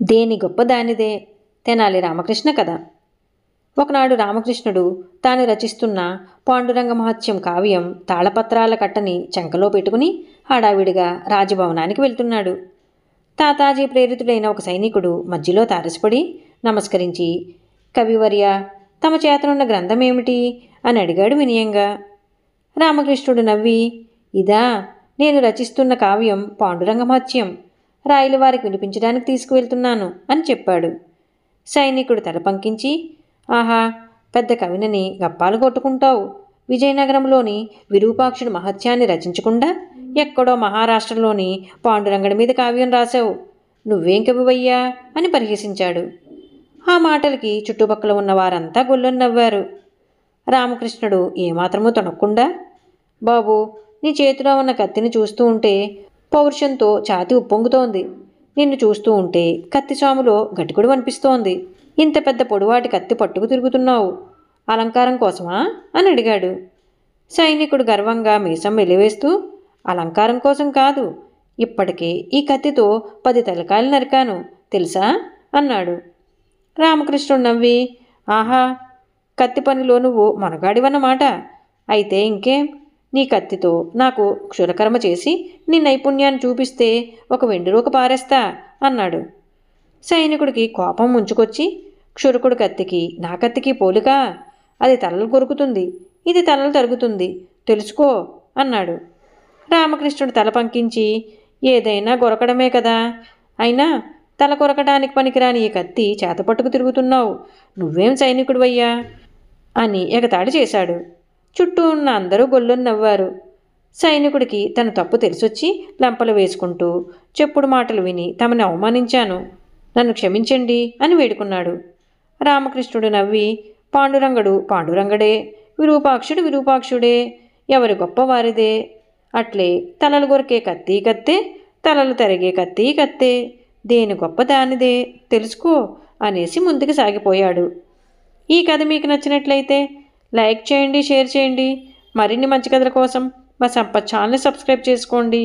దేని గొప్ప దానిదే. తెనాలి రామకృష్ణ కథ. ఒకనాడు రామకృష్ణుడు తాను రచిస్తున్న పాండురంగ మహత్యం కావ్యం తాళపత్రాల కట్టని చంకలో పెట్టుకుని హడావిడిగా రాజభవనానికి వెళ్తున్నాడు. తాతాజీ ప్రేరితుడైన ఒక సైనికుడు మధ్యలో తారసపడి నమస్కరించి, కవివర్య, తమ చేతనున్న గ్రంథమేమిటి అని అడిగాడు వినయంగా. రామకృష్ణుడు నవ్వి, ఇదా, నేను రచిస్తున్న కావ్యం పాండురంగ మహత్యం, రాయల వారికి వినిపించడానికి తీసుకువెళ్తున్నాను అని చెప్పాడు. సైనికుడు తల పంకించి, ఆహా, పెద్ద కవినని గప్పాలు కొట్టుకుంటావు. విజయనగరంలోని విరూపాక్షుడి మహత్యాన్ని రచించకుండా ఎక్కడో మహారాష్ట్రలోని పాండురంగడి మీద కావ్యం రాశావు. నువ్వేం కవివయ్యా అని పరిహసించాడు. ఆ మాటలకి చుట్టుపక్కల ఉన్న వారంతా గొల్లని నవ్వారు. రామకృష్ణుడు ఏమాత్రమూ తొణక్కుండా, బాబు, నీ చేతిలో ఉన్న కత్తిని చూస్తూ ఉంటే పౌరుషంతో ఛాతి ఉప్పొంగుతోంది. నిన్ను చూస్తూ ఉంటే కత్తిసాములో గటికుడు అనిపిస్తోంది. ఇంత పెద్ద పొడివాటి కత్తి పట్టుకు తిరుగుతున్నావు. అలంకారం కోసమా అని అడిగాడు. సైనికుడు గర్వంగా మీసం వెలివేస్తూ, అలంకారం కోసం కాదు, ఇప్పటికే ఈ కత్తితో 10 తలకాయలు నరికాను తెలుసా అన్నాడు. రామకృష్ణుడు నవ్వి, ఆహా, కత్తి పనిలో నువ్వు మనగాడివన్నమాట. అయితే ఇంకేం, నీ కత్తితో నాకు క్షురకర్మ చేసి నీ నైపుణ్యాన్ని చూపిస్తే ఒక వెండిరూక పారేస్తా అన్నాడు. సైనికుడికి కోపం ముంచుకొచ్చి, క్షురకుడు కత్తికి నా కత్తికి పోలిక, అది తలలు కొరుకుతుంది, ఇది తలలు తరుగుతుంది, తెలుసుకో అన్నాడు. రామకృష్ణుడు తల పంకించి, ఏదైనా కొరకడమే కదా, అయినా తల కొరకడానికి పనికిరాని ఈ కత్తి చేతపట్టుకు తిరుగుతున్నావు, నువ్వేం సైనికుడివయ్యా అని ఎగతాళి చేశాడు. చుట్టూ ఉన్న అందరూ గొల్లుని నవ్వారు. సైనికుడికి తన తప్పు తెలిసొచ్చి లంపలు వేసుకుంటూ, చెప్పుడు మాటలు విని తమని అవమానించాను, నన్ను క్షమించండి అని వేడుకున్నాడు. రామకృష్ణుడు నవ్వి, పాండురంగడు పాండురంగడే, విరూపాక్షుడు విరూపాక్షుడే, ఎవరి గొప్ప వారిదే. అట్లే తలలు కొరికే కత్తి కత్తే, తలలు తరిగే కత్తి కత్తే, దేని గొప్ప దానిదే, తెలుసుకో అనేసి ముందుకు సాగిపోయాడు. ఈ కథ మీకు నచ్చినట్లయితే లైక్ చేయండి, షేర్ చేయండి. మరిన్ని మంచి కథల కోసం మా సంపత్ ఛానల్ని సబ్స్క్రైబ్ చేసుకోండి.